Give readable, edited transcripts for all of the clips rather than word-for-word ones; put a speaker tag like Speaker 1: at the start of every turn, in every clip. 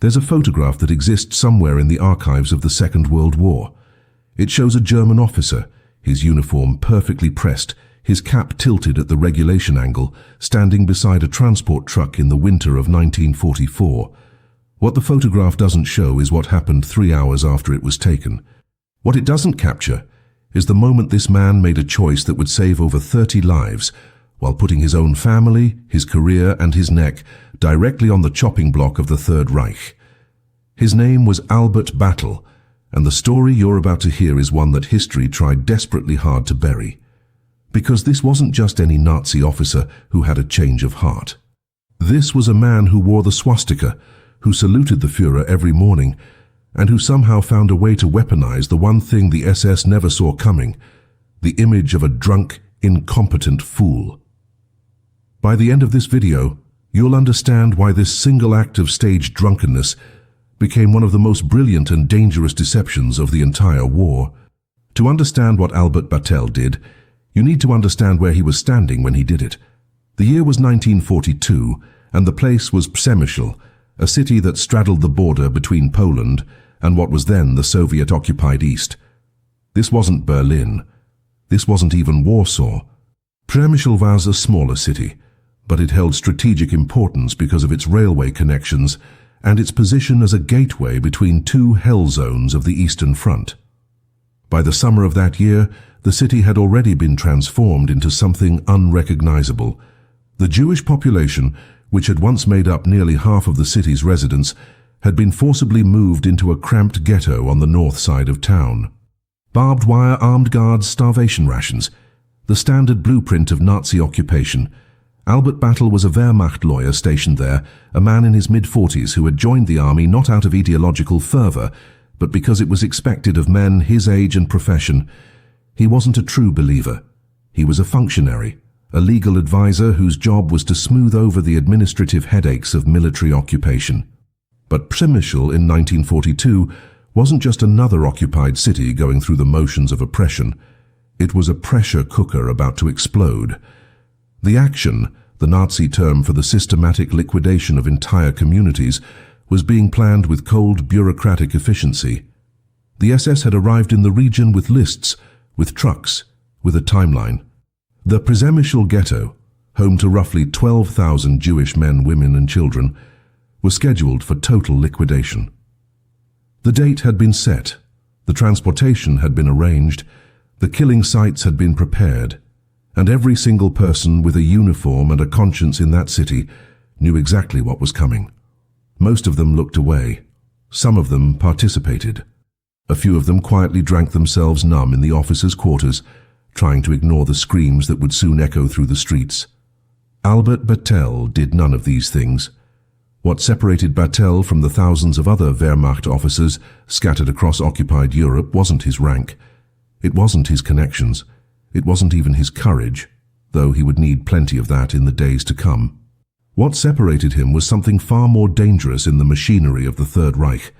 Speaker 1: There's a photograph that exists somewhere in the archives of the Second World War. It shows a German officer, his uniform perfectly pressed, his cap tilted at the regulation angle, standing beside a transport truck in the winter of 1944. What the photograph doesn't show is what happened 3 hours after it was taken. What it doesn't capture is the moment this man made a choice that would save over 30 lives, while putting his own family, his career and his neck directly on the chopping block of the Third Reich. His name was Albert Battle, and the story you're about to hear is one that history tried desperately hard to bury. Because this wasn't just any Nazi officer who had a change of heart. This was a man who wore the swastika, who saluted the Führer every morning, and who somehow found a way to weaponize the one thing the SS never saw coming, the image of a drunk, incompetent fool. By the end of this video, you'll understand why this single act of staged drunkenness became one of the most brilliant and dangerous deceptions of the entire war. To understand what Albert Battle did, you need to understand where he was standing when he did it. The year was 1942, and the place was Przemysl, a city that straddled the border between Poland and what was then the Soviet-occupied East. This wasn't Berlin. This wasn't even Warsaw. Przemysl was a smaller city, but it held strategic importance because of its railway connections and its position as a gateway between two hell zones of the Eastern Front. By the summer of that year, the city had already been transformed into something unrecognizable. The Jewish population, which had once made up nearly half of the city's residents, had been forcibly moved into a cramped ghetto on the north side of town. Barbed wire armed guards, starvation rations, the standard blueprint of Nazi occupation. Albert Battle was a Wehrmacht lawyer stationed there, a man in his mid-40s who had joined the army not out of ideological fervor, but because it was expected of men his age and profession. He wasn't a true believer. He was a functionary, a legal advisor whose job was to smooth over the administrative headaches of military occupation. But Przemysl in 1942 wasn't just another occupied city going through the motions of oppression. It was a pressure cooker about to explode. The action, the Nazi term for the systematic liquidation of entire communities, was being planned with cold bureaucratic efficiency. The SS had arrived in the region with lists, with trucks, with a timeline. The Przemysl ghetto, home to roughly 12,000 Jewish men, women and children, was scheduled for total liquidation. The date had been set, the transportation had been arranged, the killing sites had been prepared, and every single person with a uniform and a conscience in that city knew exactly what was coming. Most of them looked away. Some of them participated. A few of them quietly drank themselves numb in the officers' quarters, trying to ignore the screams that would soon echo through the streets. Albert Battle did none of these things. What separated Battle from the thousands of other Wehrmacht officers scattered across occupied Europe wasn't his rank. It wasn't his connections. It wasn't even his courage, though he would need plenty of that in the days to come. What separated him was something far more dangerous in the machinery of the Third Reich: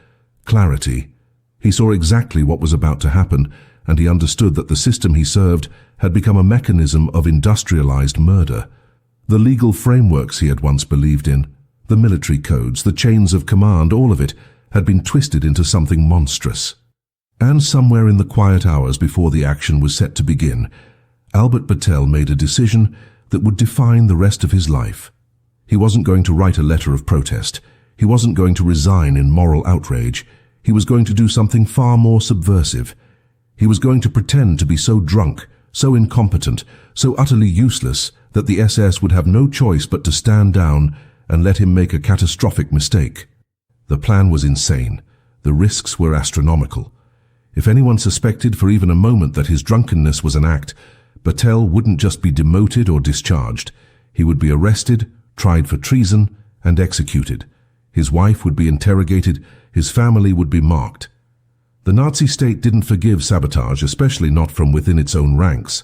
Speaker 1: clarity. He saw exactly what was about to happen, and he understood that the system he served had become a mechanism of industrialized murder. The legal frameworks he had once believed in, the military codes, the chains of command, all of it had been twisted into something monstrous. And somewhere in the quiet hours before the action was set to begin, Albert Battle made a decision that would define the rest of his life. He wasn't going to write a letter of protest. He wasn't going to resign in moral outrage. He was going to do something far more subversive. He was going to pretend to be so drunk, so incompetent, so utterly useless that the SS would have no choice but to stand down and let him make a catastrophic mistake. The plan was insane. The risks were astronomical. If anyone suspected for even a moment that his drunkenness was an act, Battle wouldn't just be demoted or discharged. He would be arrested, tried for treason, and executed. His wife would be interrogated. His family would be marked. The Nazi state didn't forgive sabotage, especially not from within its own ranks.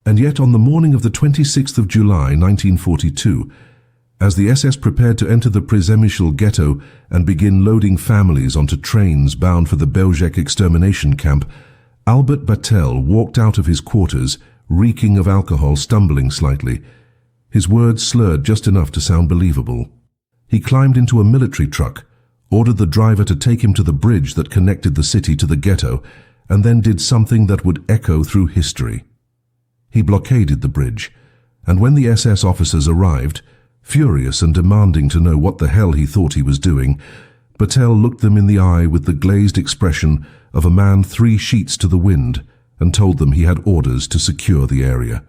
Speaker 1: And yet on the morning of the 26th of July, 1942, as the SS prepared to enter the Przemysl ghetto and begin loading families onto trains bound for the Belzec extermination camp, Albert Battle walked out of his quarters, reeking of alcohol, stumbling slightly. His words slurred just enough to sound believable. He climbed into a military truck, ordered the driver to take him to the bridge that connected the city to the ghetto, and then did something that would echo through history. He blockaded the bridge, and when the SS officers arrived, furious and demanding to know what the hell he thought he was doing, Betrayal looked them in the eye with the glazed expression of a man 3 sheets to the wind and told them he had orders to secure the area.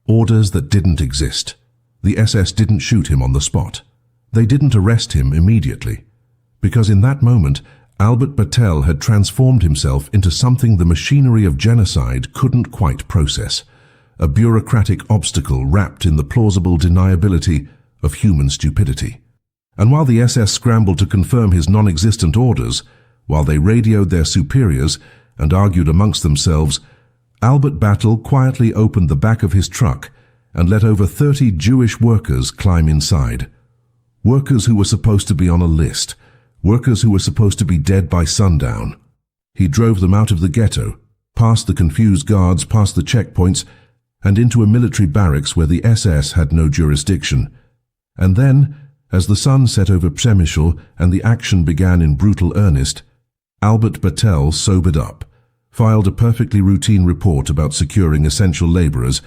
Speaker 1: Orders that didn't exist. The SS didn't shoot him on the spot. They didn't arrest him immediately, because in that moment, Albert Betrayal had transformed himself into something the machinery of genocide couldn't quite process, a bureaucratic obstacle wrapped in the plausible deniability of human stupidity. And while the SS scrambled to confirm his non-existent orders, while they radioed their superiors and argued amongst themselves, Albert Betrayal quietly opened the back of his truck and let over 30 Jewish workers climb inside. Workers who were supposed to be on a list, workers who were supposed to be dead by sundown. He drove them out of the ghetto, past the confused guards, past the checkpoints, and into a military barracks where the SS had no jurisdiction. And then, as the sun set over Przemysl and the action began in brutal earnest, Albert Betrayal sobered up, filed a perfectly routine report about securing essential laborers,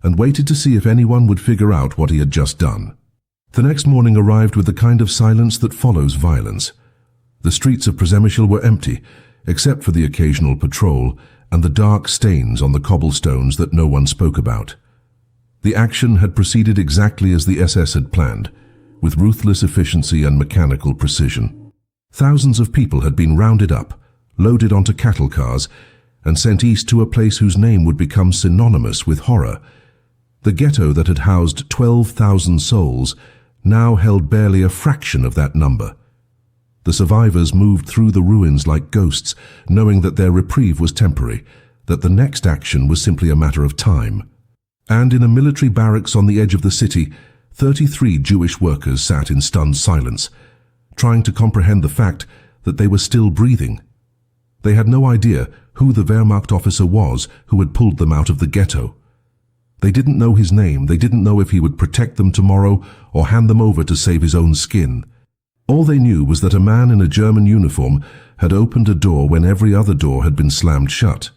Speaker 1: and waited to see if anyone would figure out what he had just done. The next morning arrived with the kind of silence that follows violence. The streets of Przemysl were empty, except for the occasional patrol and the dark stains on the cobblestones that no one spoke about. The action had proceeded exactly as the SS had planned, with ruthless efficiency and mechanical precision. Thousands of people had been rounded up, loaded onto cattle cars, and sent east to a place whose name would become synonymous with horror. The ghetto that had housed 12,000 souls now held barely a fraction of that number. The survivors moved through the ruins like ghosts, knowing that their reprieve was temporary, that the next action was simply a matter of time. And in a military barracks on the edge of the city, 33 Jewish workers sat in stunned silence, trying to comprehend the fact that they were still breathing. They had no idea who the Wehrmacht officer was who had pulled them out of the ghetto. They didn't know his name, they didn't know if he would protect them tomorrow or hand them over to save his own skin. All they knew was that a man in a German uniform had opened a door when every other door had been slammed shut.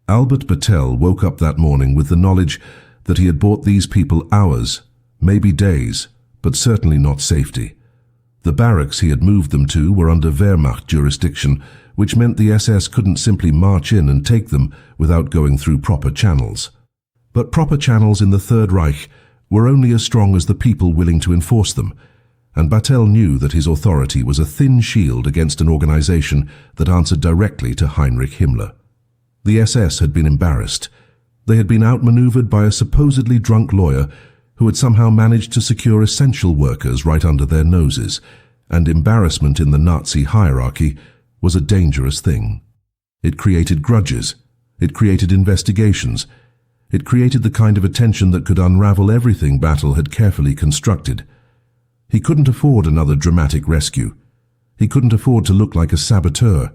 Speaker 1: Albert Betrayal woke up that morning with the knowledge that he had bought these people hours, maybe days, but certainly not safety. The barracks he had moved them to were under Wehrmacht jurisdiction, which meant the SS couldn't simply march in and take them without going through proper channels. But proper channels in the Third Reich were only as strong as the people willing to enforce them, and Betrayal knew that his authority was a thin shield against an organization that answered directly to Heinrich Himmler. The SS had been embarrassed. They had been outmaneuvered by a supposedly drunk lawyer who had somehow managed to secure essential workers right under their noses, and embarrassment in the Nazi hierarchy was a dangerous thing. It created grudges. It created investigations. It created the kind of attention that could unravel everything Betrayal had carefully constructed. He couldn't afford another dramatic rescue. He couldn't afford to look like a saboteur.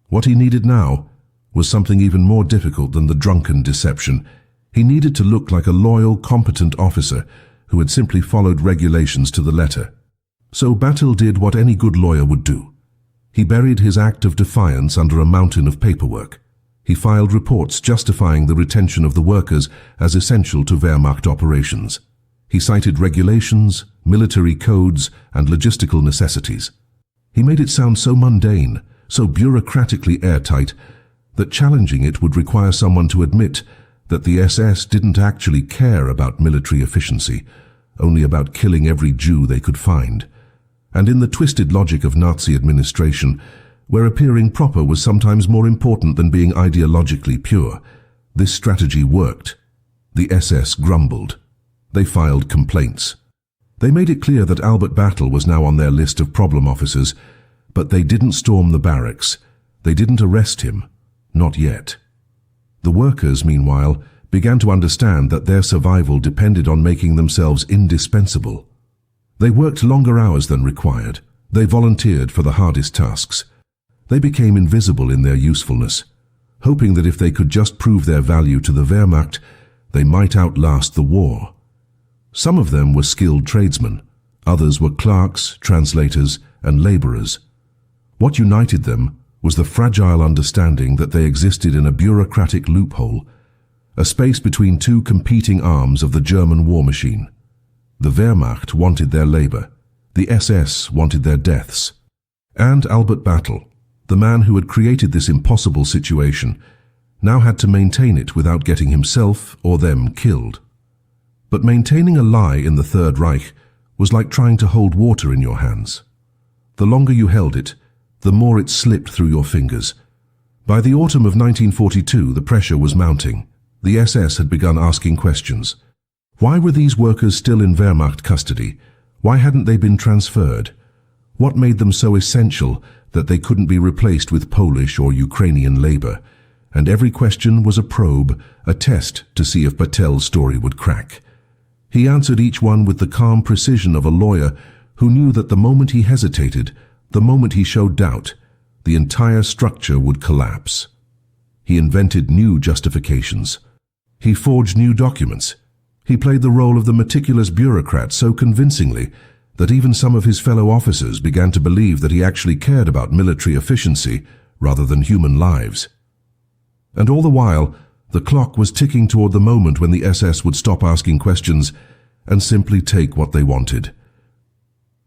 Speaker 1: What he needed now was something even more difficult than the drunken deception. He needed to look like a loyal, competent officer who had simply followed regulations to the letter. So Betrayal did what any good lawyer would do. He buried his act of defiance under a mountain of paperwork. He filed reports justifying the retention of the workers as essential to Wehrmacht operations. He cited regulations, military codes, and logistical necessities. He made it sound so mundane, so bureaucratically airtight, that challenging it would require someone to admit that the SS didn't actually care about military efficiency, only about killing every Jew they could find. And in the twisted logic of Nazi administration, where appearing proper was sometimes more important than being ideologically pure, this strategy worked. The SS grumbled. They filed complaints. They made it clear that Albert Betrayal was now on their list of problem officers, but they didn't storm the barracks. They didn't arrest him. Not yet. The workers, meanwhile, began to understand that their survival depended on making themselves indispensable. They worked longer hours than required. They volunteered for the hardest tasks. They became invisible in their usefulness, hoping that if they could just prove their value to the Wehrmacht, they might outlast the war. Some of them were skilled tradesmen. Others were clerks, translators, and laborers. What united them was the fragile understanding that they existed in a bureaucratic loophole, a space between two competing arms of the German war machine. The Wehrmacht wanted their labor, the SS wanted their deaths. And Albert Battle, the man who had created this impossible situation, now had to maintain it without getting himself or them killed. But maintaining a lie in the Third Reich was like trying to hold water in your hands. The longer you held it, the more it slipped through your fingers. By the autumn of 1942, the pressure was mounting. The SS had begun asking questions. Why were these workers still in Wehrmacht custody? Why hadn't they been transferred? What made them so essential that they couldn't be replaced with Polish or Ukrainian labor? And every question was a probe, a test to see if Batel's story would crack. He answered each one with the calm precision of a lawyer who knew that the moment he hesitated, the moment he showed doubt, the entire structure would collapse. He invented new justifications. He forged new documents. He played the role of the meticulous bureaucrat so convincingly that even some of his fellow officers began to believe that he actually cared about military efficiency rather than human lives. And all the while, the clock was ticking toward the moment when the SS would stop asking questions and simply take what they wanted.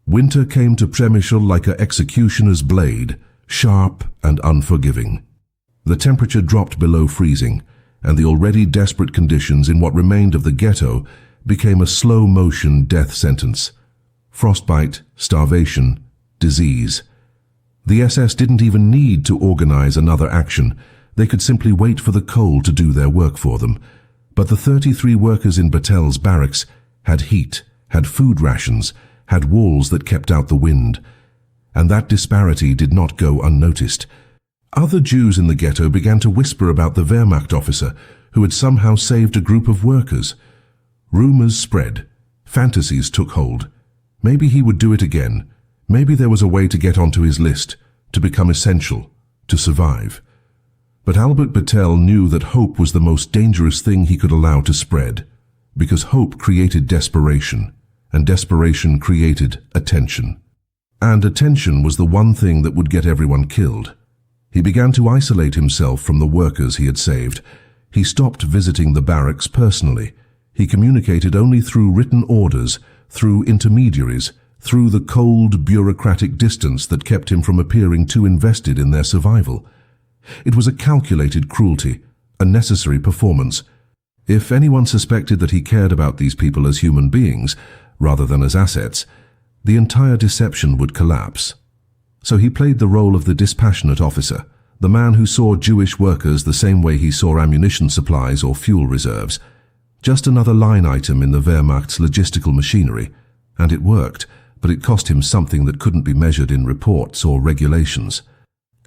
Speaker 1: Winter came to Przemysl like an executioner's blade, sharp and unforgiving. The temperature dropped below freezing, and the already desperate conditions in what remained of the ghetto became a slow-motion death sentence. Frostbite, starvation, disease. The SS didn't even need to organize another action. They could simply wait for the cold to do their work for them. But the 33 workers in Batel's barracks had heat, had food rations, had walls that kept out the wind. And that disparity did not go unnoticed. Other Jews in the ghetto began to whisper about the Wehrmacht officer who had somehow saved a group of workers. Rumors spread. Fantasies took hold. Maybe he would do it again. Maybe there was a way to get onto his list, to become essential, to survive. But Albert Betrayal knew that hope was the most dangerous thing he could allow to spread, because hope created desperation, and desperation created attention. And attention was the one thing that would get everyone killed. He began to isolate himself from the workers he had saved. He stopped visiting the barracks personally. He communicated only through written orders, through intermediaries, through the cold, bureaucratic distance that kept him from appearing too invested in their survival. It was a calculated cruelty, a necessary performance. If anyone suspected that he cared about these people as human beings, rather than as assets, the entire deception would collapse. So he played the role of the dispassionate officer, the man who saw Jewish workers the same way he saw ammunition supplies or fuel reserves. Just another line item in the Wehrmacht's logistical machinery. And it worked, but it cost him something that couldn't be measured in reports or regulations.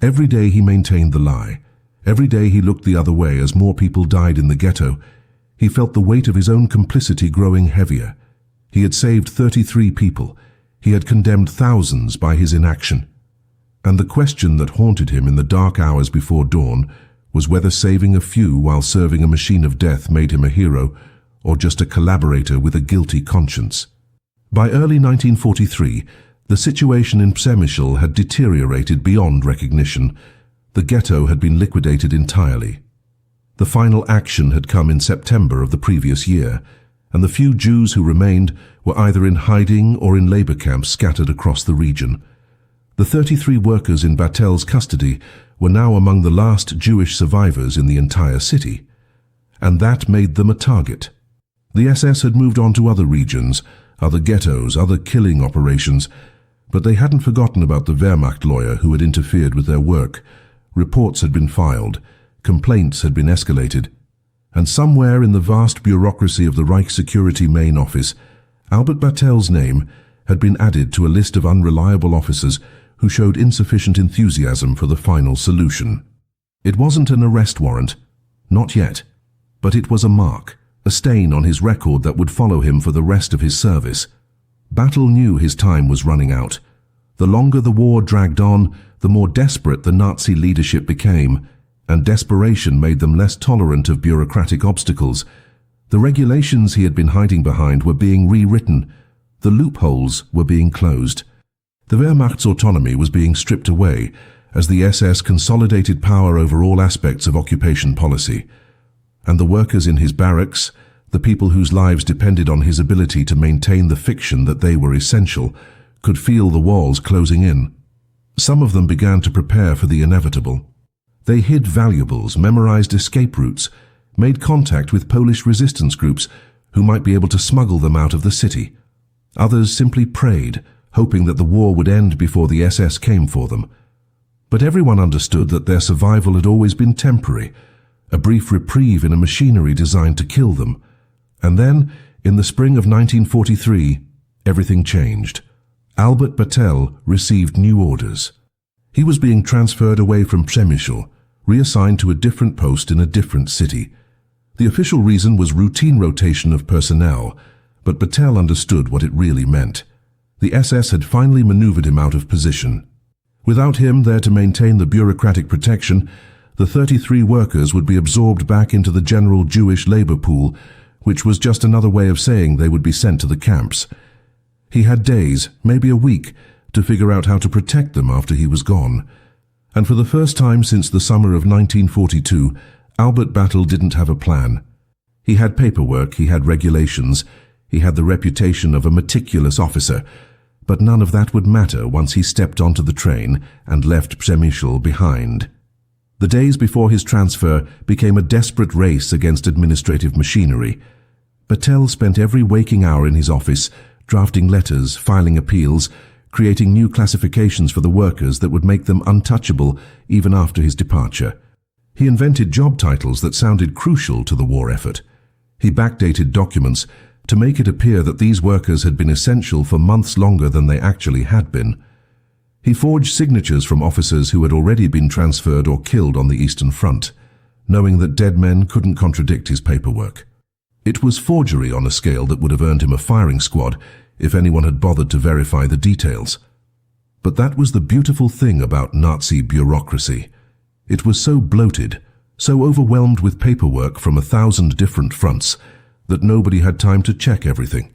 Speaker 1: Every day he maintained the lie. Every day he looked the other way as more people died in the ghetto. He felt the weight of his own complicity growing heavier. He had saved 33 people. He had condemned thousands by his inaction. And the question that haunted him in the dark hours before dawn was whether saving a few while serving a machine of death made him a hero, or just a collaborator with a guilty conscience. By early 1943, the situation in Przemysl had deteriorated beyond recognition. The ghetto had been liquidated entirely. The final action had come in September of the previous year, and the few Jews who remained were either in hiding or in labor camps scattered across the region. The 33 workers in Batel's custody were now among the last Jewish survivors in the entire city. And that made them a target. The SS had moved on to other regions, other ghettos, other killing operations, but they hadn't forgotten about the Wehrmacht lawyer who had interfered with their work. Reports had been filed, complaints had been escalated, and somewhere in the vast bureaucracy of the Reich Security Main Office, Albert Batel's name had been added to a list of unreliable officers who showed insufficient enthusiasm for the final solution. It wasn't an arrest warrant, not yet, but it was a mark, a stain on his record that would follow him for the rest of his service. Battle knew his time was running out. The longer the war dragged on, the more desperate the Nazi leadership became, and desperation made them less tolerant of bureaucratic obstacles. The regulations he had been hiding behind were being rewritten. The loopholes were being closed. The Wehrmacht's autonomy was being stripped away as the SS consolidated power over all aspects of occupation policy. And the workers in his barracks, the people whose lives depended on his ability to maintain the fiction that they were essential, could feel the walls closing in. Some of them began to prepare for the inevitable. They hid valuables, memorized escape routes, made contact with Polish resistance groups who might be able to smuggle them out of the city. Others simply prayed, hoping that the war would end before the SS came for them. But everyone understood that their survival had always been temporary, a brief reprieve in a machinery designed to kill them. And then, in the spring of 1943, everything changed. Albert Betrayal received new orders. He was being transferred away from Przemysl, reassigned to a different post in a different city. The official reason was routine rotation of personnel, but Betrayal understood what it really meant. The SS had finally maneuvered him out of position. Without him there to maintain the bureaucratic protection, the 33 workers would be absorbed back into the general Jewish labor pool, which was just another way of saying they would be sent to the camps. He had days, maybe a week, to figure out how to protect them after he was gone. And for the first time since the summer of 1942, Albert Battle didn't have a plan. He had paperwork, he had regulations, he had the reputation of a meticulous officer, but none of that would matter once he stepped onto the train and left Przemysl behind. The days before his transfer became a desperate race against administrative machinery. Betrayal spent every waking hour in his office, drafting letters, filing appeals, creating new classifications for the workers that would make them untouchable even after his departure. He invented job titles that sounded crucial to the war effort. He backdated documents to make it appear that these workers had been essential for months longer than they actually had been. He forged signatures from officers who had already been transferred or killed on the Eastern Front, knowing that dead men couldn't contradict his paperwork. It was forgery on a scale that would have earned him a firing squad if anyone had bothered to verify the details. But that was the beautiful thing about Nazi bureaucracy. It was so bloated, so overwhelmed with paperwork from 1,000 different fronts, that nobody had time to check everything.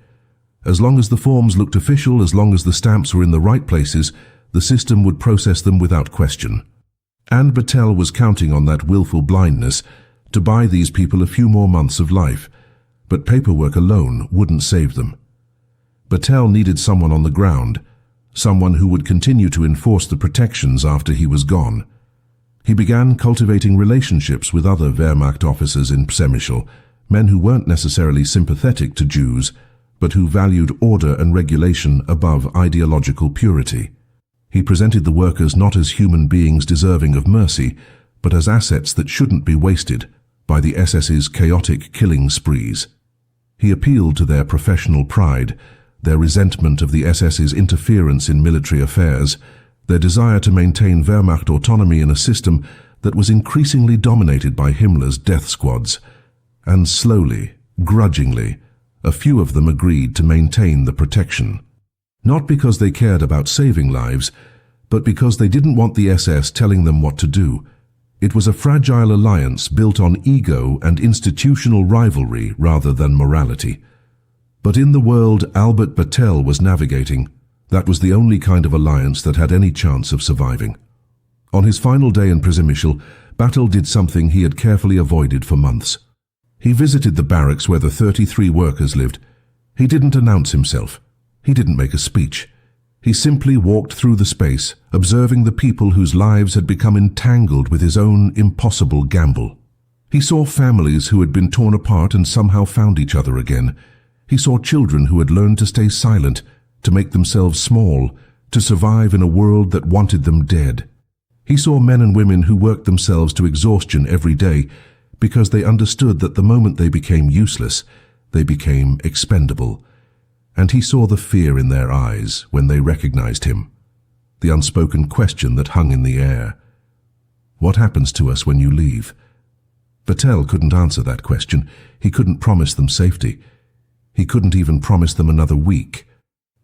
Speaker 1: As long as the forms looked official, as long as the stamps were in the right places, the system would process them without question. And Betrayal was counting on that willful blindness to buy these people a few more months of life, but paperwork alone wouldn't save them. Betrayal needed someone on the ground, someone who would continue to enforce the protections after he was gone. He began cultivating relationships with other Wehrmacht officers in Przemysl, men who weren't necessarily sympathetic to Jews, but who valued order and regulation above ideological purity. He presented the workers not as human beings deserving of mercy, but as assets that shouldn't be wasted by the SS's chaotic killing sprees. He appealed to their professional pride, their resentment of the SS's interference in military affairs, their desire to maintain Wehrmacht autonomy in a system that was increasingly dominated by Himmler's death squads. And slowly, grudgingly, a few of them agreed to maintain the protection. Not because they cared about saving lives, but because they didn't want the SS telling them what to do. It was a fragile alliance built on ego and institutional rivalry rather than morality. But in the world Albert Betrayal was navigating, that was the only kind of alliance that had any chance of surviving. On his final day in Przemysl, Betrayal did something he had carefully avoided for months. He visited the barracks where the 33 workers lived. He didn't announce himself. He didn't make a speech. He simply walked through the space, observing the people whose lives had become entangled with his own impossible gamble. He saw families who had been torn apart and somehow found each other again. He saw children who had learned to stay silent, to make themselves small, to survive in a world that wanted them dead. He saw men and women who worked themselves to exhaustion every day because they understood that the moment they became useless, they became expendable. And he saw the fear in their eyes when they recognized him, the unspoken question that hung in the air. What happens to us when you leave? Betrayal couldn't answer that question. He couldn't promise them safety. He couldn't even promise them another week.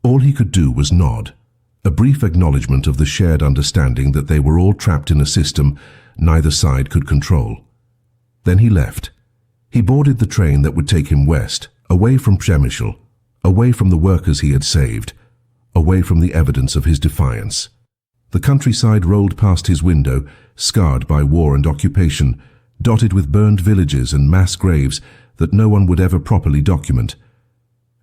Speaker 1: All he could do was nod, a brief acknowledgement of the shared understanding that they were all trapped in a system neither side could control. Then he left. He boarded the train that would take him west, away from Przemysl, away from the workers he had saved, away from the evidence of his defiance. The countryside rolled past his window, scarred by war and occupation, dotted with burned villages and mass graves that no one would ever properly document.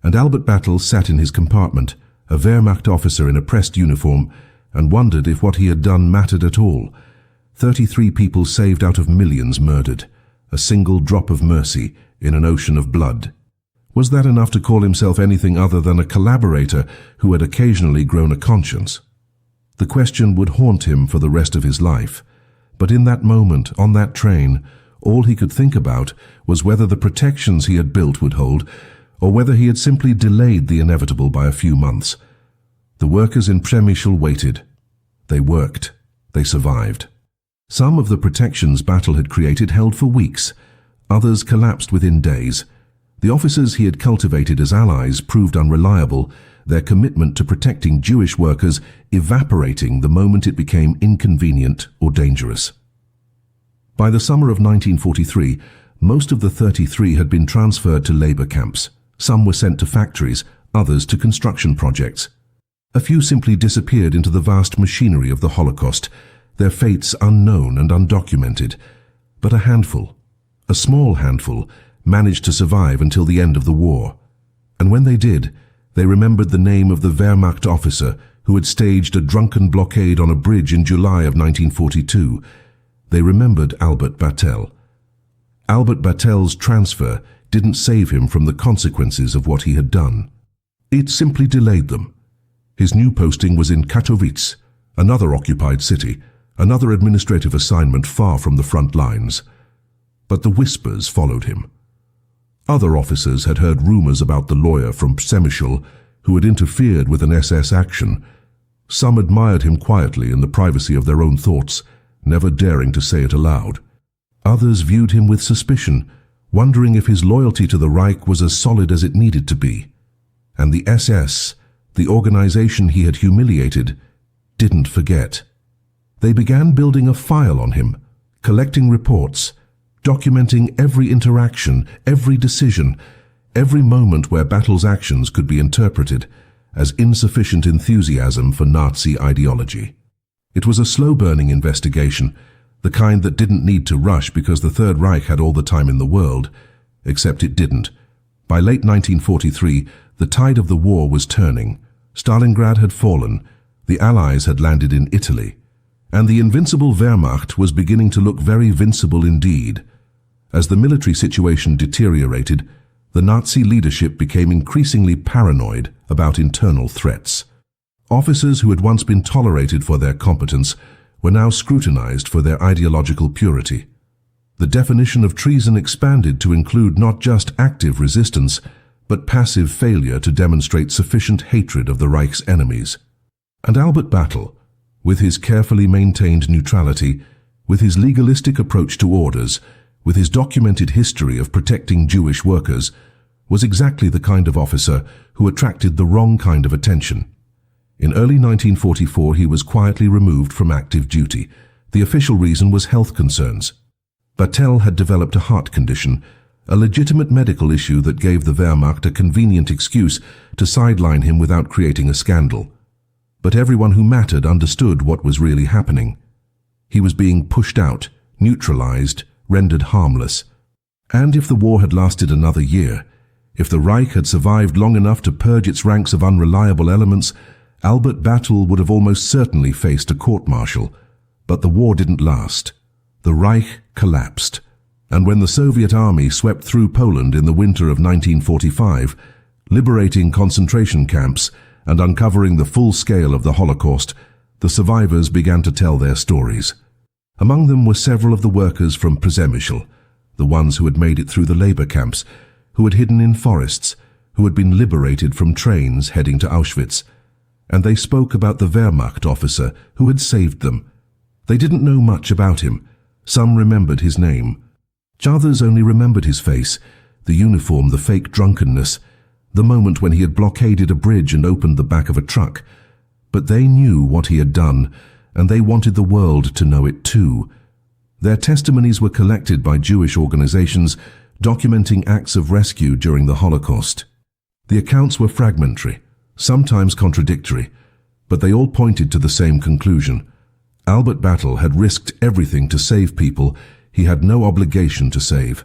Speaker 1: And Albert Battle sat in his compartment, a Wehrmacht officer in a pressed uniform, and wondered if what he had done mattered at all. 33 people saved out of millions murdered, a single drop of mercy in an ocean of blood. Was that enough to call himself anything other than a collaborator who had occasionally grown a conscience? The question would haunt him for the rest of his life. But in that moment, on that train, all he could think about was whether the protections he had built would hold, or whether he had simply delayed the inevitable by a few months. The workers in Przemysl waited. They worked. They survived. Some of the protections Battle had created held for weeks. Others collapsed within days. The officers he had cultivated as allies proved unreliable, their commitment to protecting Jewish workers evaporating the moment it became inconvenient or dangerous. By the summer of 1943, most of the 33 had been transferred to labor camps. Some were sent to factories, others to construction projects. A few simply disappeared into the vast machinery of the Holocaust, their fates unknown and undocumented. But a handful, a small handful, managed to survive until the end of the war. And when they did, they remembered the name of the Wehrmacht officer who had staged a drunken blockade on a bridge in July of 1942. They remembered Albert Battle. Albert Battle's transfer didn't save him from the consequences of what he had done. It simply delayed them. His new posting was in Katowice, another occupied city, another administrative assignment far from the front lines. But the whispers followed him. Other officers had heard rumors about the lawyer from Przemysl who had interfered with an SS action. Some admired him quietly in the privacy of their own thoughts, never daring to say it aloud. Others viewed him with suspicion, wondering if his loyalty to the Reich was as solid as it needed to be. And the SS, the organization he had humiliated, didn't forget. They began building a file on him, collecting reports, documenting every interaction, every decision, every moment where Battle's actions could be interpreted as insufficient enthusiasm for Nazi ideology. It was a slow-burning investigation, the kind that didn't need to rush because the Third Reich had all the time in the world, except it didn't. By late 1943, the tide of the war was turning. Stalingrad had fallen, the Allies had landed in Italy, and the invincible Wehrmacht was beginning to look very vincible indeed. As the military situation deteriorated, the Nazi leadership became increasingly paranoid about internal threats. Officers who had once been tolerated for their competence were now scrutinized for their ideological purity. The definition of treason expanded to include not just active resistance, but passive failure to demonstrate sufficient hatred of the Reich's enemies. And Albert Battle, with his carefully maintained neutrality, with his legalistic approach to orders, with his documented history of protecting Jewish workers, was exactly the kind of officer who attracted the wrong kind of attention. In early 1944, he was quietly removed from active duty. The official reason was health concerns. Battle had developed a heart condition, a legitimate medical issue that gave the Wehrmacht a convenient excuse to sideline him without creating a scandal. But everyone who mattered understood what was really happening. He was being pushed out, neutralized, rendered harmless. And if the war had lasted another year, if the Reich had survived long enough to purge its ranks of unreliable elements, Albert Battle would have almost certainly faced a court-martial. But the war didn't last. The Reich collapsed. And when the Soviet army swept through Poland in the winter of 1945, liberating concentration camps and uncovering the full scale of the Holocaust, the survivors began to tell their stories. Among them were several of the workers from Przemysl, the ones who had made it through the labor camps, who had hidden in forests, who had been liberated from trains heading to Auschwitz. And they spoke about the Wehrmacht officer who had saved them. They didn't know much about him. Some remembered his name. Others only remembered his face, the uniform, the fake drunkenness, the moment when he had blockaded a bridge and opened the back of a truck. But they knew what he had done, and they wanted the world to know it too. Their testimonies were collected by Jewish organizations documenting acts of rescue during the Holocaust. The accounts were fragmentary. sometimes contradictory, but they all pointed to the same conclusion. Albert Battle had risked everything to save people he had no obligation to save.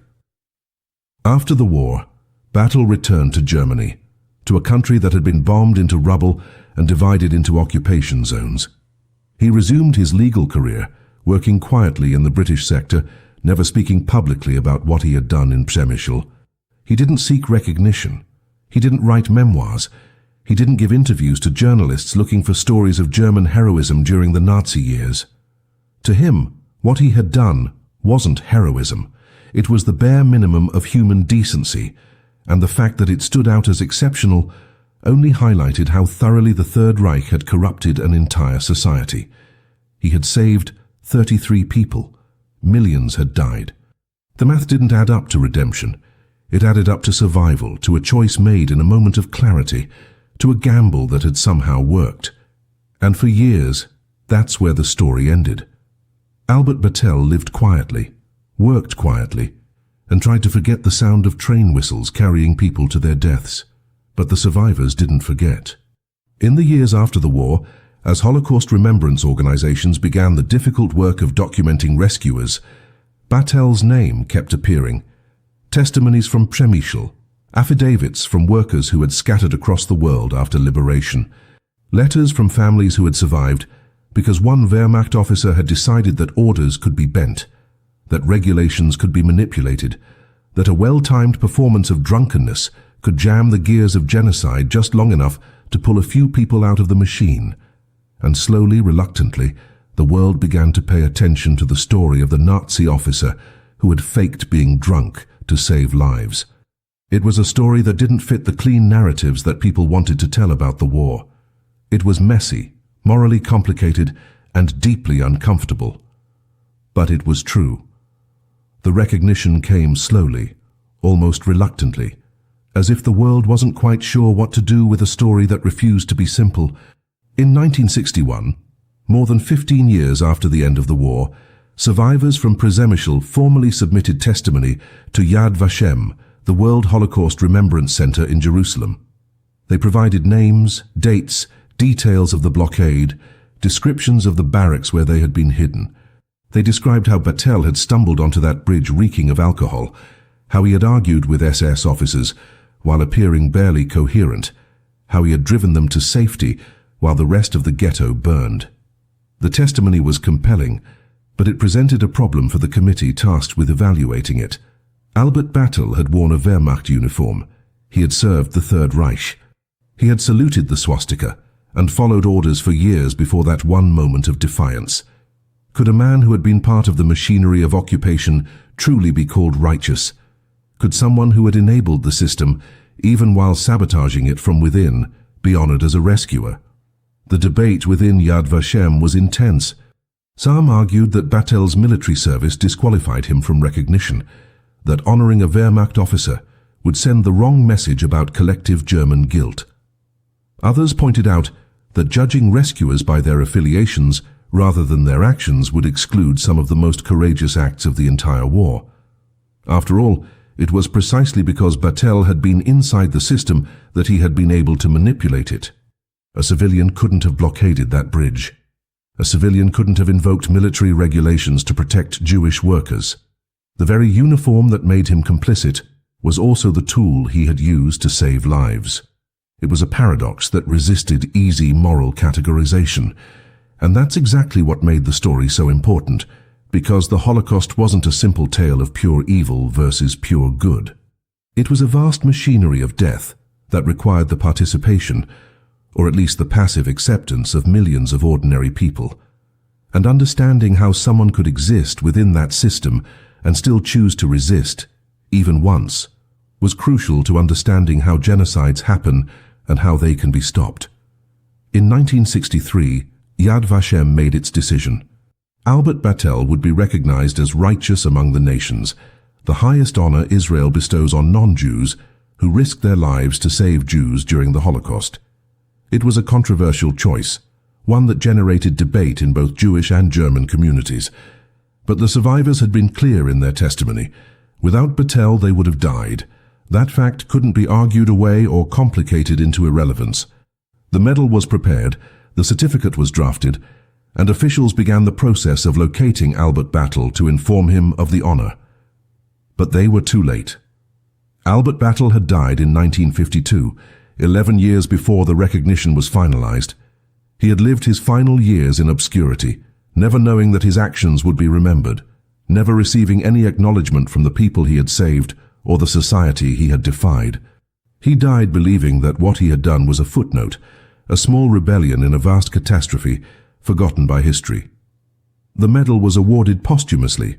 Speaker 1: After the war, Battle returned to Germany, to a country that had been bombed into rubble and divided into occupation zones. He resumed his legal career, working quietly in the British sector, never speaking publicly about what he had done in Przemysl. He didn't seek recognition. He didn't write memoirs. He didn't give interviews to journalists looking for stories of German heroism during the Nazi years. To him, what he had done wasn't heroism. It was the bare minimum of human decency, and the fact that it stood out as exceptional only highlighted how thoroughly the Third Reich had corrupted an entire society. He had saved 33 people. Millions had died. The math didn't add up to redemption. It added up to survival, to a choice made in a moment of clarity, to a gamble that had somehow worked. And for years, that's where the story ended. Albert Battle lived quietly, worked quietly, and tried to forget the sound of train whistles carrying people to their deaths. But the survivors didn't forget. In the years after the war, as Holocaust remembrance organizations began the difficult work of documenting rescuers, Batel's name kept appearing. Testimonies from Przemysl, affidavits from workers who had scattered across the world after liberation, letters from families who had survived because one Wehrmacht officer had decided that orders could be bent, that regulations could be manipulated, that a well-timed performance of drunkenness could jam the gears of genocide just long enough to pull a few people out of the machine. And slowly, reluctantly, the world began to pay attention to the story of the Nazi officer who had faked being drunk to save lives. It was a story that didn't fit the clean narratives that people wanted to tell about the war. It was messy, morally complicated, and deeply uncomfortable. But it was true. The recognition came slowly, almost reluctantly, as if the world wasn't quite sure what to do with a story that refused to be simple. In 1961, more than 15 years after the end of the war, survivors from Przemysl formally submitted testimony to Yad Vashem, the World Holocaust Remembrance Center in Jerusalem. They provided names, dates, details of the blockade, descriptions of the barracks where they had been hidden. They described how Battle had stumbled onto that bridge reeking of alcohol, how he had argued with SS officers while appearing barely coherent, how he had driven them to safety while the rest of the ghetto burned. The testimony was compelling, but it presented a problem for the committee tasked with evaluating it. Albert Battle had worn a Wehrmacht uniform. He had served the Third Reich. He had saluted the swastika and followed orders for years before that one moment of defiance. Could a man who had been part of the machinery of occupation truly be called righteous? Could someone who had enabled the system, even while sabotaging it from within, be honored as a rescuer? The debate within Yad Vashem was intense. Some argued that Batel's military service disqualified him from recognition, that honoring a Wehrmacht officer would send the wrong message about collective German guilt. Others pointed out that judging rescuers by their affiliations rather than their actions would exclude some of the most courageous acts of the entire war. After all, it was precisely because Battle had been inside the system that he had been able to manipulate it. A civilian couldn't have blockaded that bridge. A civilian couldn't have invoked military regulations to protect Jewish workers. The very uniform that made him complicit was also the tool he had used to save lives. It was a paradox that resisted easy moral categorization. And that's exactly what made the story so important, because the Holocaust wasn't a simple tale of pure evil versus pure good. It was a vast machinery of death that required the participation, or at least the passive acceptance of millions of ordinary people. And understanding how someone could exist within that system and still choose to resist, even once, was crucial to understanding how genocides happen and how they can be stopped. In 1963, Yad Vashem made its decision. Albert Battle would be recognized as righteous among the nations, the highest honor Israel bestows on non-Jews who risked their lives to save Jews during the Holocaust. It was a controversial choice, one that generated debate in both Jewish and German communities. But the survivors had been clear in their testimony. Without Battle, they would have died. That fact couldn't be argued away or complicated into irrelevance. The medal was prepared, the certificate was drafted, and officials began the process of locating Albert Battle to inform him of the honor. But they were too late. Albert Battle had died in 1952, 11 years before the recognition was finalized. He had lived his final years in obscurity, never knowing that his actions would be remembered, never receiving any acknowledgement from the people he had saved or the society he had defied. He died believing that what he had done was a footnote, a small rebellion in a vast catastrophe, forgotten by history. The medal was awarded posthumously.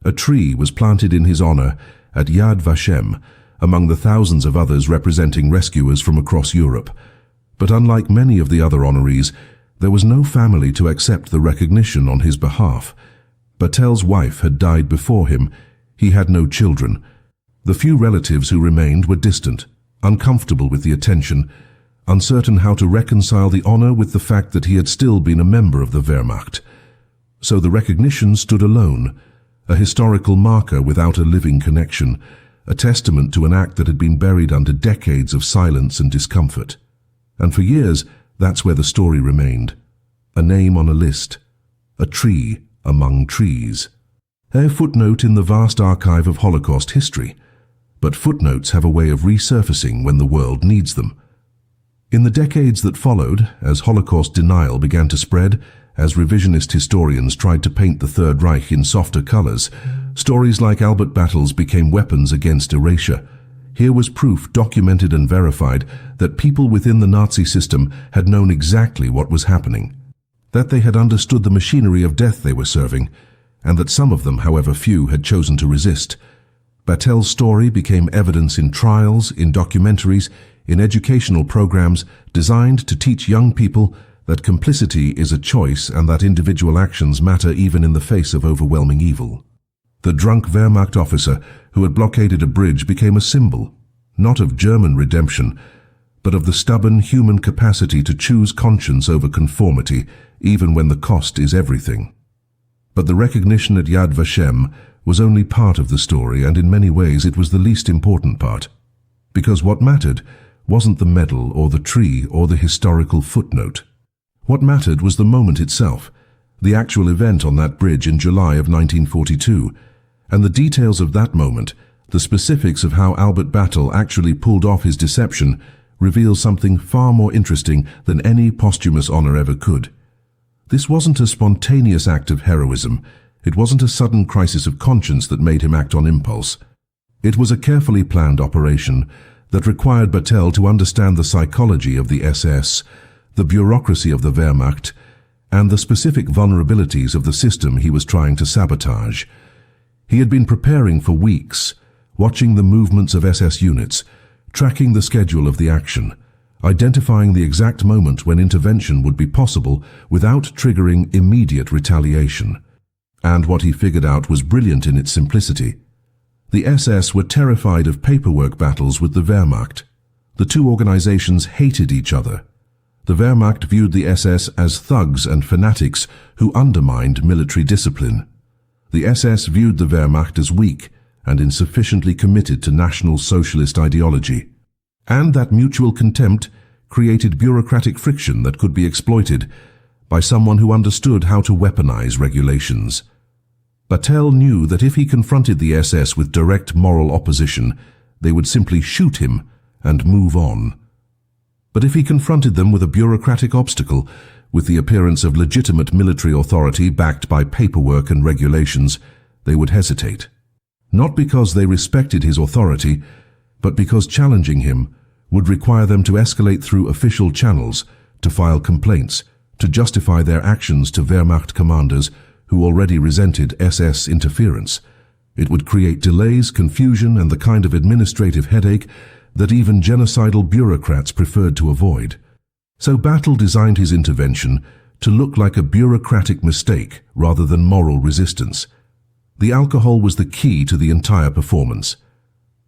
Speaker 1: A tree was planted in his honor at Yad Vashem, among the thousands of others representing rescuers from across Europe. But unlike many of the other honorees, there was no family to accept the recognition on his behalf. Batel's wife had died before him. He had no children. The few relatives who remained were distant, uncomfortable with the attention, uncertain how to reconcile the honor with the fact that he had still been a member of the Wehrmacht. So the recognition stood alone, a historical marker without a living connection, a testament to an act that had been buried under decades of silence and discomfort. And for years, that's where the story remained. A name on a list. A tree among trees. A footnote in the vast archive of Holocaust history. But footnotes have a way of resurfacing when the world needs them. In the decades that followed, as Holocaust denial began to spread, as revisionist historians tried to paint the Third Reich in softer colors, stories like Albert Battle's became weapons against erasure. Here was proof, documented and verified, that people within the Nazi system had known exactly what was happening, that they had understood the machinery of death they were serving, and that some of them, however few, had chosen to resist. Batel's story became evidence in trials, in documentaries, in educational programs designed to teach young people that complicity is a choice and that individual actions matter even in the face of overwhelming evil. The drunk Wehrmacht officer who had blockaded a bridge became a symbol, not of German redemption, but of the stubborn human capacity to choose conscience over conformity, even when the cost is everything. But the recognition at Yad Vashem was only part of the story, and in many ways it was the least important part. Because what mattered wasn't the medal or the tree or the historical footnote. What mattered was the moment itself, the actual event on that bridge in July of 1942, and the details of that moment, the specifics of how Albert Battle actually pulled off his deception, reveal something far more interesting than any posthumous honor ever could. This wasn't a spontaneous act of heroism. It wasn't a sudden crisis of conscience that made him act on impulse. It was a carefully planned operation that required Batel to understand the psychology of the SS, the bureaucracy of the Wehrmacht, and the specific vulnerabilities of the system he was trying to sabotage. He had been preparing for weeks, watching the movements of SS units, tracking the schedule of the action, identifying the exact moment when intervention would be possible without triggering immediate retaliation. And what he figured out was brilliant in its simplicity. The SS were terrified of paperwork battles with the Wehrmacht. The two organizations hated each other. The Wehrmacht viewed the SS as thugs and fanatics who undermined military discipline. The SS viewed the Wehrmacht as weak and insufficiently committed to National Socialist ideology. And that mutual contempt created bureaucratic friction that could be exploited by someone who understood how to weaponize regulations. Batel knew that if he confronted the SS with direct moral opposition, they would simply shoot him and move on. But if he confronted them with a bureaucratic obstacle, with the appearance of legitimate military authority backed by paperwork and regulations, they would hesitate. Not because they respected his authority, but because challenging him would require them to escalate through official channels, to file complaints, to justify their actions to Wehrmacht commanders who already resented SS interference. It would create delays, confusion, and the kind of administrative headache that even genocidal bureaucrats preferred to avoid. So Battle designed his intervention to look like a bureaucratic mistake rather than moral resistance. The alcohol was the key to the entire performance.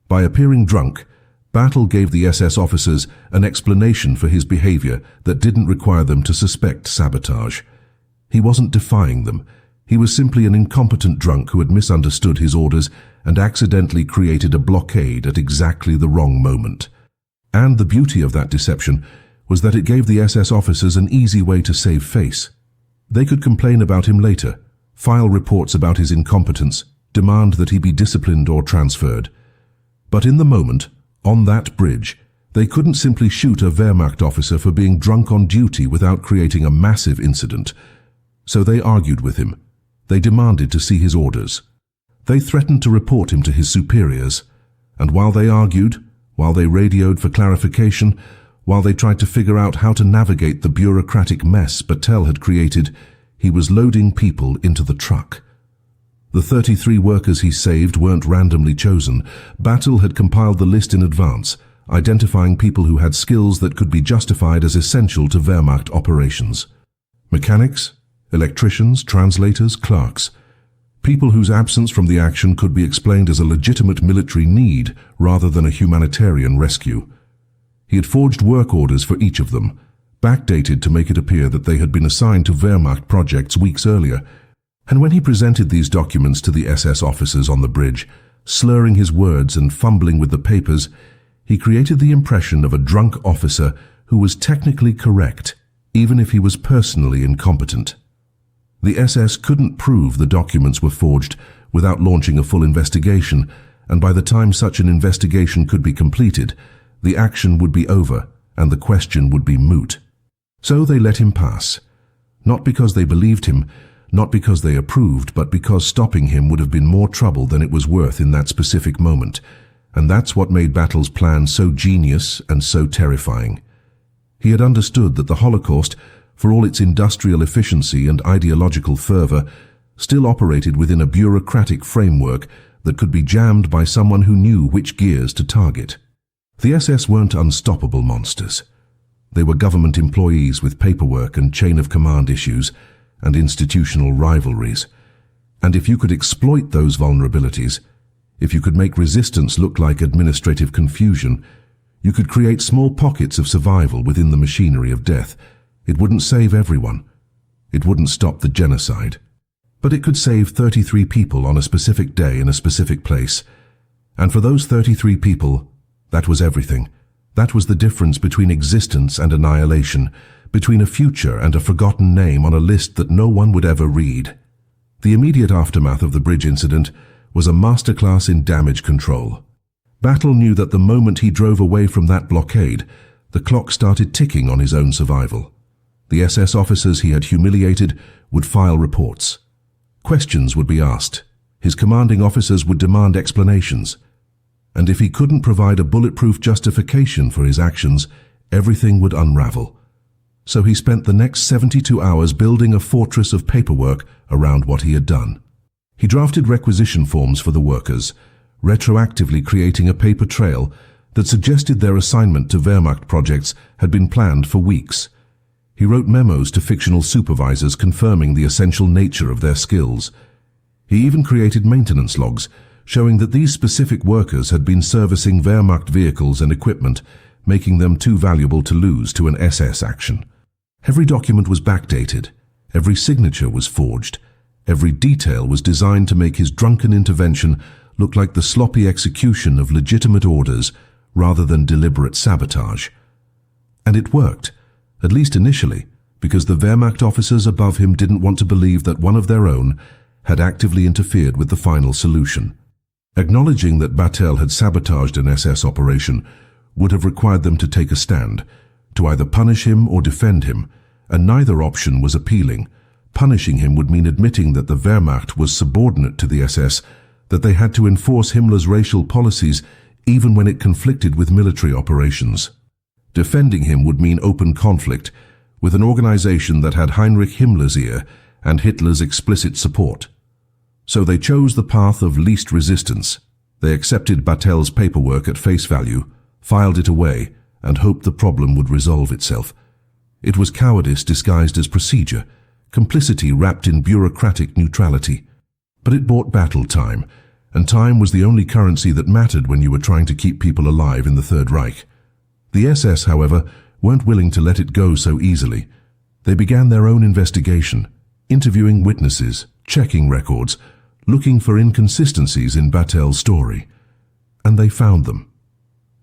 Speaker 1: By appearing drunk, Battle gave the SS officers an explanation for his behavior that didn't require them to suspect sabotage. He wasn't defying them. He was simply an incompetent drunk who had misunderstood his orders and accidentally created a blockade at exactly the wrong moment. And the beauty of that deception was that it gave the SS officers an easy way to save face. They could complain about him later, file reports about his incompetence, demand that he be disciplined or transferred. But in the moment, on that bridge, they couldn't simply shoot a Wehrmacht officer for being drunk on duty without creating a massive incident. So they argued with him. They demanded to see his orders. They threatened to report him to his superiors. And while they argued, while they radioed for clarification, while they tried to figure out how to navigate the bureaucratic mess Betrayal had created, he was loading people into the truck. The 33 workers he saved weren't randomly chosen. Betrayal had compiled the list in advance, identifying people who had skills that could be justified as essential to Wehrmacht operations. Mechanics, electricians, translators, clerks. People whose absence from the action could be explained as a legitimate military need rather than a humanitarian rescue. He had forged work orders for each of them, backdated to make it appear that they had been assigned to Wehrmacht projects weeks earlier. And when he presented these documents to the SS officers on the bridge, slurring his words and fumbling with the papers, he created the impression of a drunk officer who was technically correct, even if he was personally incompetent. The SS couldn't prove the documents were forged without launching a full investigation, and by the time such an investigation could be completed, the action would be over and the question would be moot. So they let him pass. Not because they believed him, not because they approved, but because stopping him would have been more trouble than it was worth in that specific moment. And that's what made Betrayal's plan so genius and so terrifying. He had understood that the Holocaust, for all its industrial efficiency and ideological fervor, still operated within a bureaucratic framework that could be jammed by someone who knew which gears to target. The SS weren't unstoppable monsters. They were government employees with paperwork and chain of command issues and institutional rivalries. And if you could exploit those vulnerabilities, if you could make resistance look like administrative confusion, you could create small pockets of survival within the machinery of death. It wouldn't save everyone. It wouldn't stop the genocide. But it could save 33 people on a specific day in a specific place. And for those 33 people, that was everything. That was the difference between existence and annihilation, between a future and a forgotten name on a list that no one would ever read. The immediate aftermath of the bridge incident was a masterclass in damage control. Betrayal knew that the moment he drove away from that blockade, the clock started ticking on his own survival. The SS officers he had humiliated would file reports. Questions would be asked. His commanding officers would demand explanations. And if he couldn't provide a bulletproof justification for his actions, everything would unravel. So he spent the next 72 hours building a fortress of paperwork around what he had done. He drafted requisition forms for the workers, retroactively creating a paper trail that suggested their assignment to Wehrmacht projects had been planned for weeks. He wrote memos to fictional supervisors confirming the essential nature of their skills. He even created maintenance logs, showing that these specific workers had been servicing Wehrmacht vehicles and equipment, making them too valuable to lose to an SS action. Every document was backdated, every signature was forged, every detail was designed to make his drunken intervention look like the sloppy execution of legitimate orders rather than deliberate sabotage. And it worked, at least initially, because the Wehrmacht officers above him didn't want to believe that one of their own had actively interfered with the final solution. Acknowledging that Betrayal had sabotaged an SS operation would have required them to take a stand, to either punish him or defend him, and neither option was appealing. Punishing him would mean admitting that the Wehrmacht was subordinate to the SS, that they had to enforce Himmler's racial policies even when it conflicted with military operations. Defending him would mean open conflict with an organization that had Heinrich Himmler's ear and Hitler's explicit support. So they chose the path of least resistance. They accepted Betrayal's paperwork at face value, filed it away, and hoped the problem would resolve itself. It was cowardice disguised as procedure, complicity wrapped in bureaucratic neutrality. But it bought battle time, and time was the only currency that mattered when you were trying to keep people alive in the Third Reich. The SS, however, weren't willing to let it go so easily. They began their own investigation, interviewing witnesses, checking records, looking for inconsistencies in Betrayal's story. And they found them.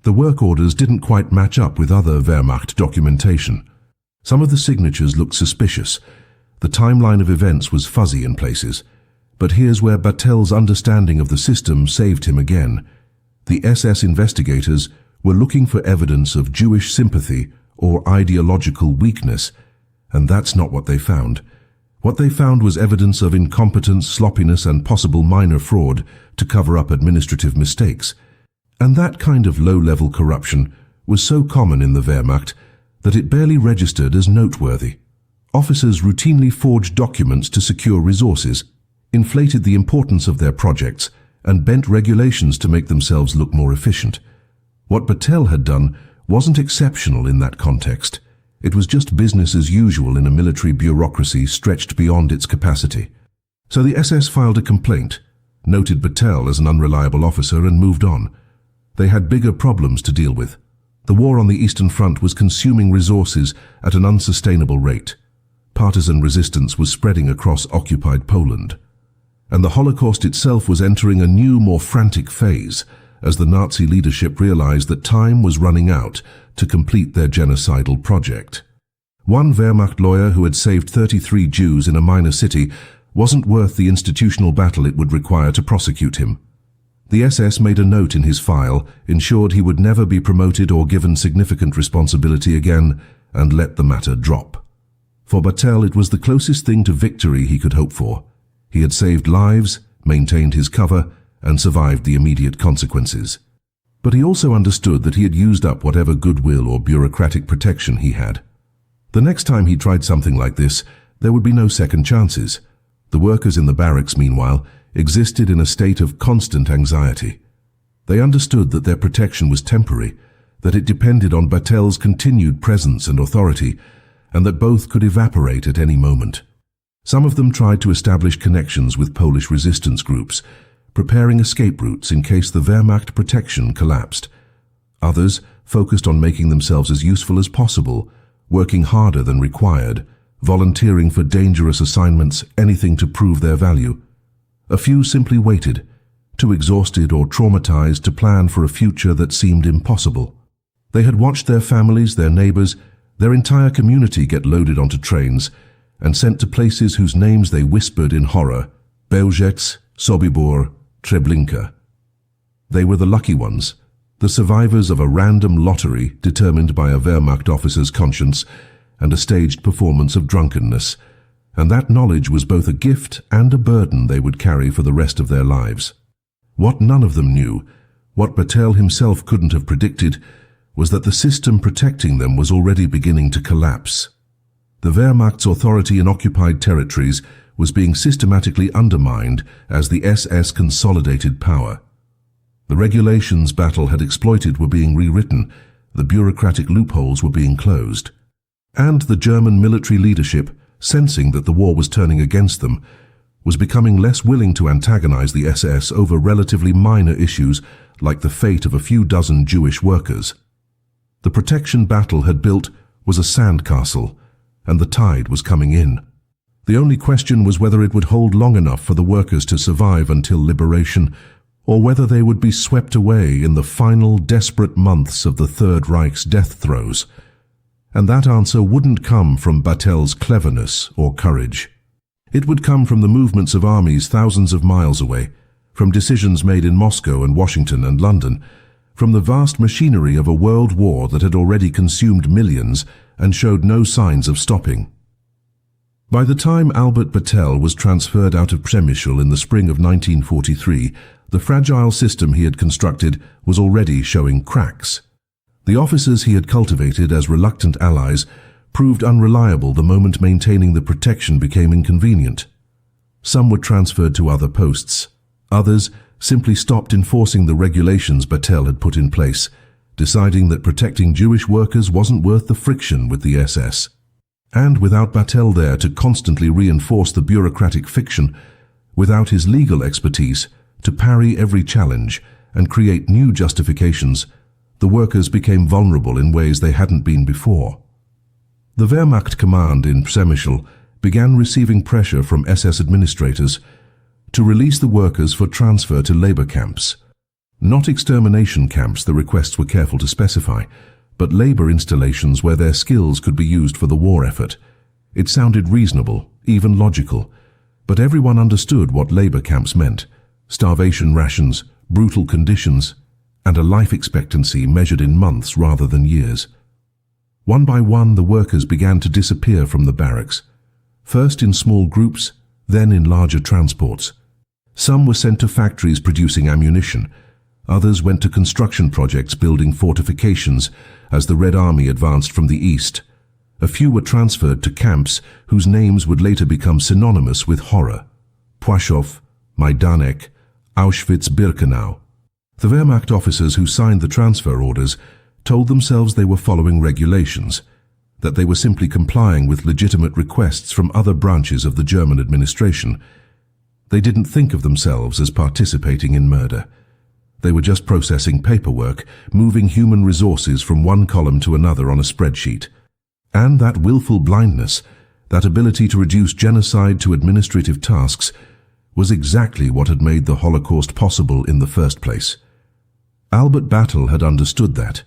Speaker 1: The work orders didn't quite match up with other Wehrmacht documentation. Some of the signatures looked suspicious. The timeline of events was fuzzy in places. But here's where Batel's understanding of the system saved him again. The SS investigators were looking for evidence of Jewish sympathy or ideological weakness, and that's not what they found. What they found was evidence of incompetence, sloppiness, and possible minor fraud to cover up administrative mistakes. And that kind of low-level corruption was so common in the Wehrmacht that it barely registered as noteworthy. Officers routinely forged documents to secure resources, inflated the importance of their projects, and bent regulations to make themselves look more efficient. What Betrayal had done wasn't exceptional in that context. It was just business as usual in a military bureaucracy stretched beyond its capacity. So the SS filed a complaint, noted Betrayal as an unreliable officer, and moved on. They had bigger problems to deal with. The war on the Eastern Front was consuming resources at an unsustainable rate. Partisan resistance was spreading across occupied Poland. And the Holocaust itself was entering a new, more frantic phase, as the Nazi leadership realized that time was running out to complete their genocidal project. One Wehrmacht lawyer who had saved 33 Jews in a minor city wasn't worth the institutional battle it would require to prosecute him. The SS made a note in his file, ensured he would never be promoted or given significant responsibility again, and let the matter drop. For Betrayal, it was the closest thing to victory he could hope for. He had saved lives, maintained his cover, and survived the immediate consequences. But he also understood that he had used up whatever goodwill or bureaucratic protection he had. The next time he tried something like this, there would be no second chances. The workers in the barracks, meanwhile, existed in a state of constant anxiety. They understood that their protection was temporary, that it depended on Betrayal's continued presence and authority, and that both could evaporate at any moment. Some of them tried to establish connections with Polish resistance groups, preparing escape routes in case the Wehrmacht protection collapsed. Others focused on making themselves as useful as possible, working harder than required, volunteering for dangerous assignments, anything to prove their value. A few simply waited, too exhausted or traumatized to plan for a future that seemed impossible. They had watched their families, their neighbors, their entire community get loaded onto trains and sent to places whose names they whispered in horror: Bełżec, Sobibor, Treblinka. They were the lucky ones, the survivors of a random lottery determined by a Wehrmacht officer's conscience and a staged performance of drunkenness, and that knowledge was both a gift and a burden they would carry for the rest of their lives. What none of them knew, what Betrayal himself couldn't have predicted, was that the system protecting them was already beginning to collapse. The Wehrmacht's authority in occupied territories was being systematically undermined as the SS consolidated power. The regulations Battle had exploited were being rewritten, the bureaucratic loopholes were being closed. And the German military leadership, sensing that the war was turning against them, was becoming less willing to antagonize the SS over relatively minor issues like the fate of a few dozen Jewish workers. The protection Battle had built was a sandcastle, and the tide was coming in. The only question was whether it would hold long enough for the workers to survive until liberation, or whether they would be swept away in the final desperate months of the Third Reich's death throes. And that answer wouldn't come from Batel's cleverness or courage. It would come from the movements of armies thousands of miles away, from decisions made in Moscow and Washington and London, from the vast machinery of a world war that had already consumed millions and showed no signs of stopping. By the time Albert Betrayal was transferred out of Przemysl in the spring of 1943, the fragile system he had constructed was already showing cracks. The officers he had cultivated as reluctant allies proved unreliable the moment maintaining the protection became inconvenient. Some were transferred to other posts. Others simply stopped enforcing the regulations Betrayal had put in place, deciding that protecting Jewish workers wasn't worth the friction with the SS. And without Betrayal there to constantly reinforce the bureaucratic fiction, without his legal expertise to parry every challenge and create new justifications, the workers became vulnerable in ways they hadn't been before. The Wehrmacht command in Przemysl began receiving pressure from SS administrators to release the workers for transfer to labor camps. Not extermination camps, the requests were careful to specify, but labor installations where their skills could be used for the war effort. It sounded reasonable, even logical, but everyone understood what labor camps meant: starvation rations, brutal conditions, and a life expectancy measured in months rather than years. One by one, the workers began to disappear from the barracks, first in small groups, then in larger transports. Some were sent to factories producing ammunition. Others went to construction projects building fortifications as the Red Army advanced from the east. A few were transferred to camps whose names would later become synonymous with horror: Płaszów, Majdanek, Auschwitz-Birkenau. The Wehrmacht officers who signed the transfer orders told themselves they were following regulations, that they were simply complying with legitimate requests from other branches of the German administration. They didn't think of themselves as participating in murder. They were just processing paperwork, moving human resources from one column to another on a spreadsheet. And that willful blindness, that ability to reduce genocide to administrative tasks, was exactly what had made the Holocaust possible in the first place. Albert Battle had understood that.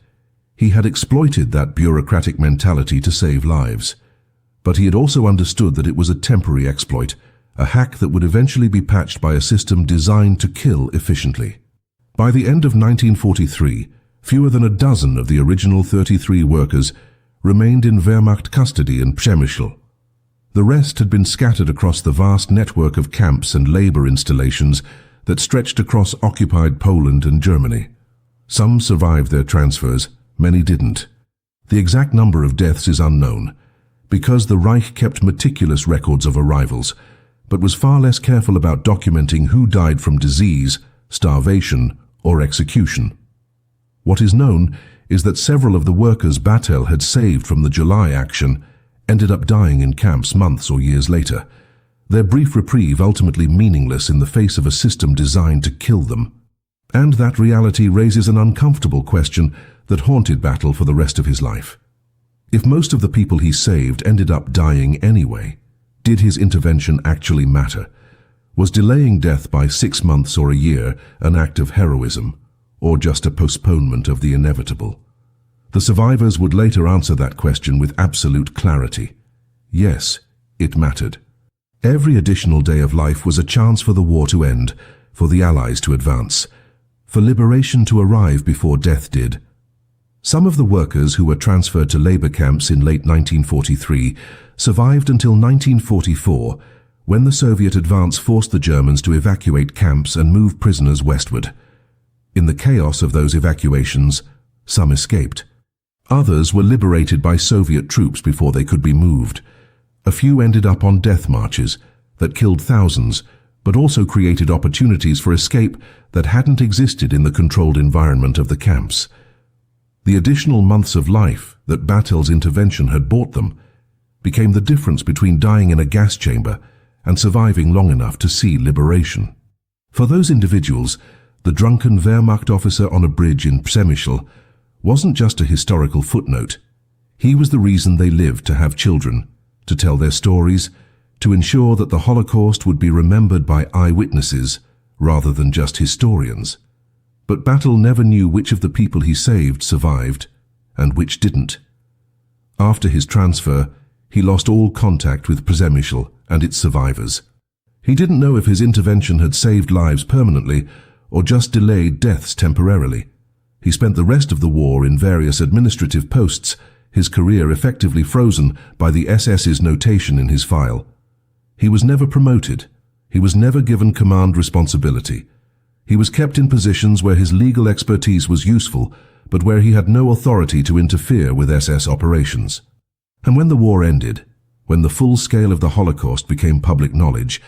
Speaker 1: He had exploited that bureaucratic mentality to save lives. But he had also understood that it was a temporary exploit, a hack that would eventually be patched by a system designed to kill efficiently. By the end of 1943, fewer than a dozen of the original 33 workers remained in Wehrmacht custody in Przemyśl. The rest had been scattered across the vast network of camps and labor installations that stretched across occupied Poland and Germany. Some survived their transfers, many didn't. The exact number of deaths is unknown, because the Reich kept meticulous records of arrivals, but was far less careful about documenting who died from disease, starvation, or execution. What is known is that several of the workers Battle had saved from the July action ended up dying in camps months or years later, their brief reprieve ultimately meaningless in the face of a system designed to kill them. And that reality raises an uncomfortable question that haunted Battle for the rest of his life. If most of the people he saved ended up dying anyway, did his intervention actually matter? Was delaying death by 6 months or a year an act of heroism, or just a postponement of the inevitable? The survivors would later answer that question with absolute clarity. Yes, it mattered. Every additional day of life was a chance for the war to end, for the Allies to advance, for liberation to arrive before death did. Some of the workers who were transferred to labor camps in late 1943 survived until 1944, when the Soviet advance forced the Germans to evacuate camps and move prisoners westward. In the chaos of those evacuations, some escaped. Others were liberated by Soviet troops before they could be moved. A few ended up on death marches that killed thousands, but also created opportunities for escape that hadn't existed in the controlled environment of the camps. The additional months of life that Battle's intervention had bought them became the difference between dying in a gas chamber and surviving long enough to see liberation. For those individuals, the drunken Wehrmacht officer on a bridge in Przemyśl wasn't just a historical footnote. He was the reason they lived to have children, to tell their stories, to ensure that the Holocaust would be remembered by eyewitnesses rather than just historians. But Battle never knew which of the people he saved survived and which didn't. After his transfer, he lost all contact with Przemyśl and its survivors. He didn't know if his intervention had saved lives permanently or just delayed deaths temporarily. He spent the rest of the war in various administrative posts, his career effectively frozen by the SS's notation in his file. He was never promoted. He was never given command responsibility. He was kept in positions where his legal expertise was useful, but where he had no authority to interfere with SS operations. And when the war ended, when the full scale of the Holocaust became public knowledge,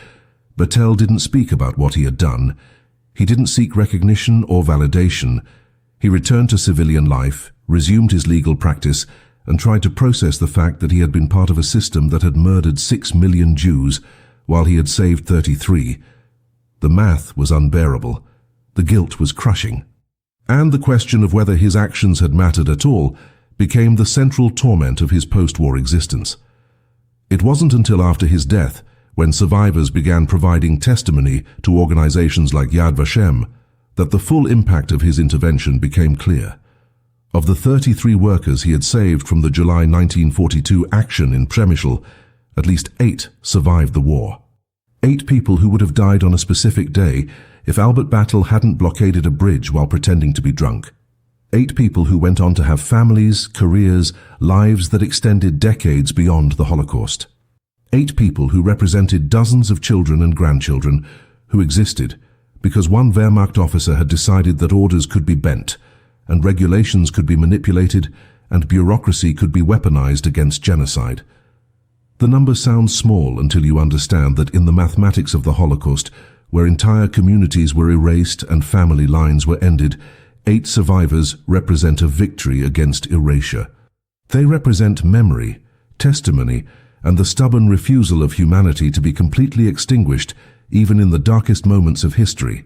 Speaker 1: Battle didn't speak about what he had done. He didn't seek recognition or validation. He returned to civilian life, resumed his legal practice, and tried to process the fact that he had been part of a system that had murdered 6 million Jews while he had saved 33. The math was unbearable. The guilt was crushing. And the question of whether his actions had mattered at all became the central torment of his post-war existence. It wasn't until after his death, when survivors began providing testimony to organizations like Yad Vashem, that the full impact of his intervention became clear. Of the 33 workers he had saved from the July 1942 action in Przemysl, at least 8 survived the war. 8 people who would have died on a specific day if Albert Battle hadn't blockaded a bridge while pretending to be drunk. 8 people who went on to have families, careers, lives that extended decades beyond the Holocaust. 8 people who represented dozens of children and grandchildren who existed because one Wehrmacht officer had decided that orders could be bent, and regulations could be manipulated, and bureaucracy could be weaponized against genocide. The number sounds small until you understand that in the mathematics of the Holocaust, where entire communities were erased and family lines were ended, 8 survivors represent a victory against erasure. They represent memory, testimony, and the stubborn refusal of humanity to be completely extinguished even in the darkest moments of history.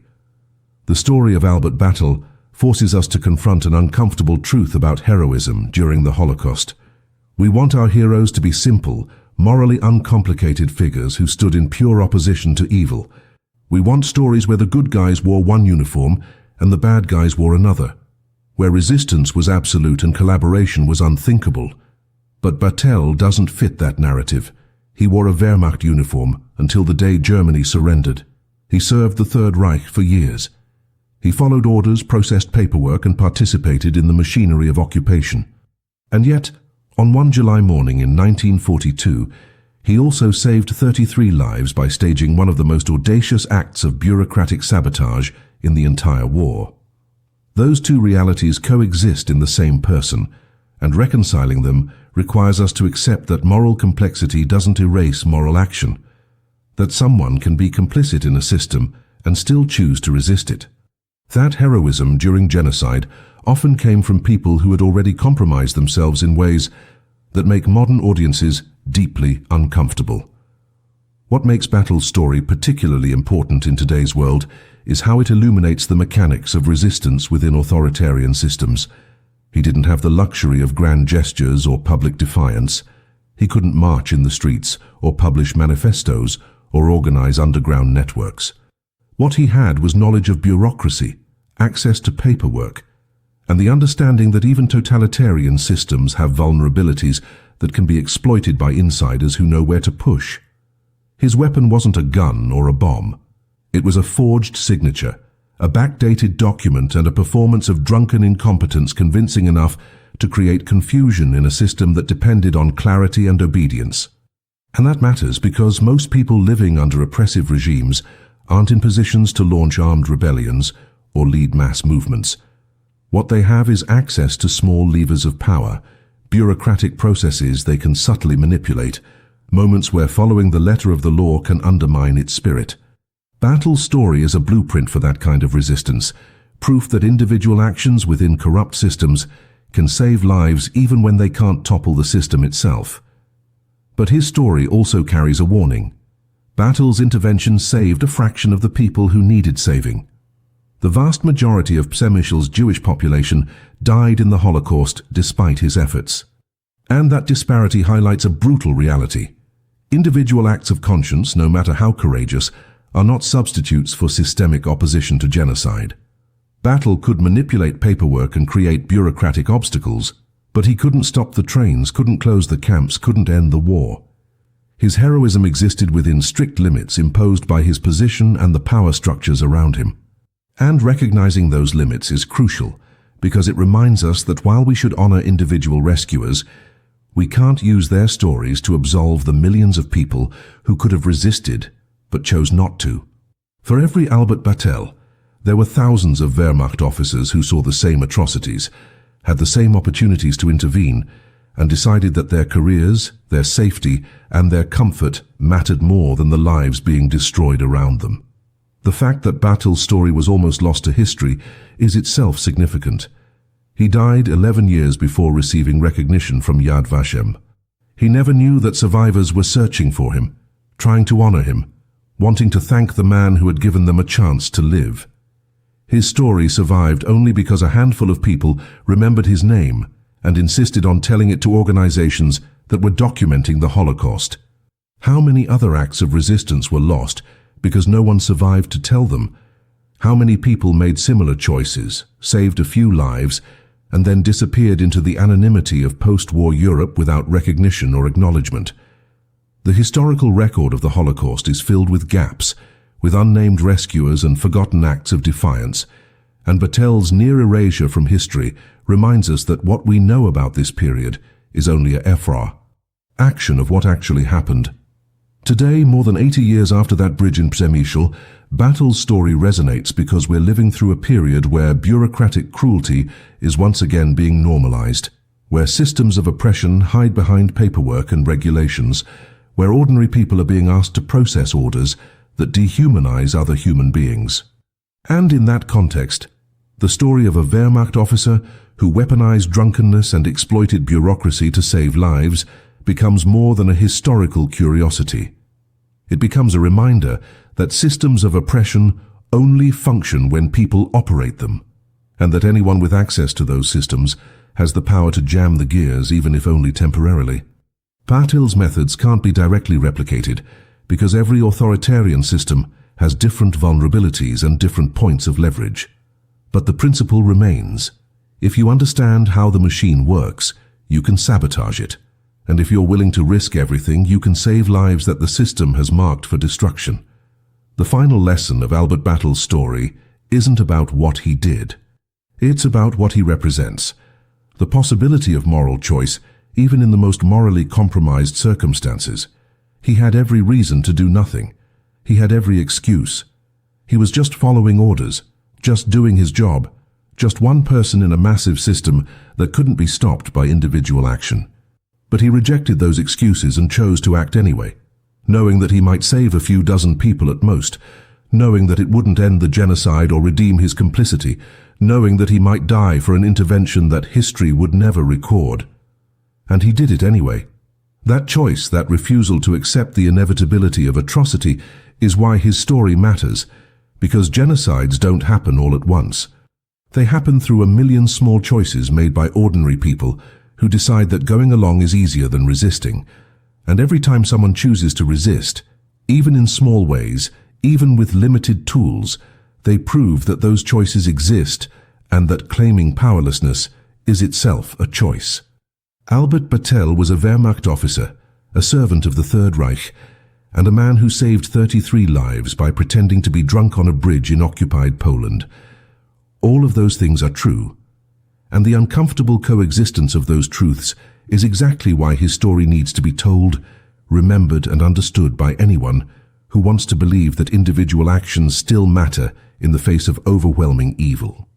Speaker 1: The story of Albert Battle forces us to confront an uncomfortable truth about heroism during the Holocaust. We want our heroes to be simple, morally uncomplicated figures who stood in pure opposition to evil. We want stories where the good guys wore one uniform and the bad guys wore another, where resistance was absolute and collaboration was unthinkable. But Battle doesn't fit that narrative. He wore a Wehrmacht uniform until the day Germany surrendered. He served the Third Reich for years. He followed orders, processed paperwork, and participated in the machinery of occupation. And yet, on one July morning in 1942, he also saved 33 lives by staging one of the most audacious acts of bureaucratic sabotage in the entire war. Those two realities coexist in the same person, and reconciling them requires us to accept that moral complexity doesn't erase moral action, that someone can be complicit in a system and still choose to resist it. That heroism during genocide often came from people who had already compromised themselves in ways that make modern audiences deeply uncomfortable. What makes Battle's story particularly important in today's world is how it illuminates the mechanics of resistance within authoritarian systems. He didn't have the luxury of grand gestures or public defiance. He couldn't march in the streets or publish manifestos or organize underground networks. What he had was knowledge of bureaucracy, access to paperwork, and the understanding that even totalitarian systems have vulnerabilities that can be exploited by insiders who know where to push. His weapon wasn't a gun or a bomb. It was a forged signature, a backdated document, and a performance of drunken incompetence convincing enough to create confusion in a system that depended on clarity and obedience. And that matters because most people living under oppressive regimes aren't in positions to launch armed rebellions or lead mass movements. What they have is access to small levers of power, bureaucratic processes they can subtly manipulate, moments where following the letter of the law can undermine its spirit. Battle's story is a blueprint for that kind of resistance, proof that individual actions within corrupt systems can save lives even when they can't topple the system itself. But his story also carries a warning. Battle's intervention saved a fraction of the people who needed saving. The vast majority of Przemysl's Jewish population died in the Holocaust despite his efforts. And that disparity highlights a brutal reality. Individual acts of conscience, no matter how courageous, are not substitutes for systemic opposition to genocide. Battle could manipulate paperwork and create bureaucratic obstacles, but he couldn't stop the trains, couldn't close the camps, couldn't end the war. His heroism existed within strict limits imposed by his position and the power structures around him. And recognizing those limits is crucial, because it reminds us that while we should honor individual rescuers, we can't use their stories to absolve the millions of people who could have resisted but chose not to. For every Albert Battle, there were thousands of Wehrmacht officers who saw the same atrocities, had the same opportunities to intervene, and decided that their careers, their safety, and their comfort mattered more than the lives being destroyed around them. The fact that Battle's story was almost lost to history is itself significant. He died 11 years before receiving recognition from Yad Vashem. He never knew that survivors were searching for him, trying to honor him, wanting to thank the man who had given them a chance to live. His story survived only because a handful of people remembered his name and insisted on telling it to organizations that were documenting the Holocaust. How many other acts of resistance were lost because no one survived to tell them? How many people made similar choices, saved a few lives, and then disappeared into the anonymity of post-war Europe without recognition or acknowledgement? The historical record of the Holocaust is filled with gaps, with unnamed rescuers and forgotten acts of defiance, and Betrayal's near erasure from history reminds us that what we know about this period is only a action of what actually happened. Today, more than 80 years after that bridge in Przemyśl, Battle's story resonates because we're living through a period where bureaucratic cruelty is once again being normalized, where systems of oppression hide behind paperwork and regulations, where ordinary people are being asked to process orders that dehumanize other human beings. And in that context, the story of a Wehrmacht officer who weaponized drunkenness and exploited bureaucracy to save lives becomes more than a historical curiosity. It becomes a reminder that systems of oppression only function when people operate them, and that anyone with access to those systems has the power to jam the gears, even if only temporarily. Betrayal's methods can't be directly replicated because every authoritarian system has different vulnerabilities and different points of leverage. But the principle remains. If you understand how the machine works, you can sabotage it. And if you're willing to risk everything, you can save lives that the system has marked for destruction. The final lesson of Albert Battle's story isn't about what he did. It's about what he represents. The possibility of moral choice, even in the most morally compromised circumstances. He had every reason to do nothing. He had every excuse. He was just following orders, just doing his job, just one person in a massive system that couldn't be stopped by individual action. But he rejected those excuses and chose to act anyway, knowing that he might save a few dozen people at most, knowing that it wouldn't end the genocide or redeem his complicity, knowing that he might die for an intervention that history would never record. And he did it anyway. That choice, that refusal to accept the inevitability of atrocity, is why his story matters, because genocides don't happen all at once. They happen through a million small choices made by ordinary people who decide that going along is easier than resisting. And every time someone chooses to resist, even in small ways, even with limited tools, they prove that those choices exist and that claiming powerlessness is itself a choice. Albert Betrayal was a Wehrmacht officer, a servant of the Third Reich, and a man who saved 33 lives by pretending to be drunk on a bridge in occupied Poland. All of those things are true, and the uncomfortable coexistence of those truths is exactly why his story needs to be told, remembered and understood by anyone who wants to believe that individual actions still matter in the face of overwhelming evil.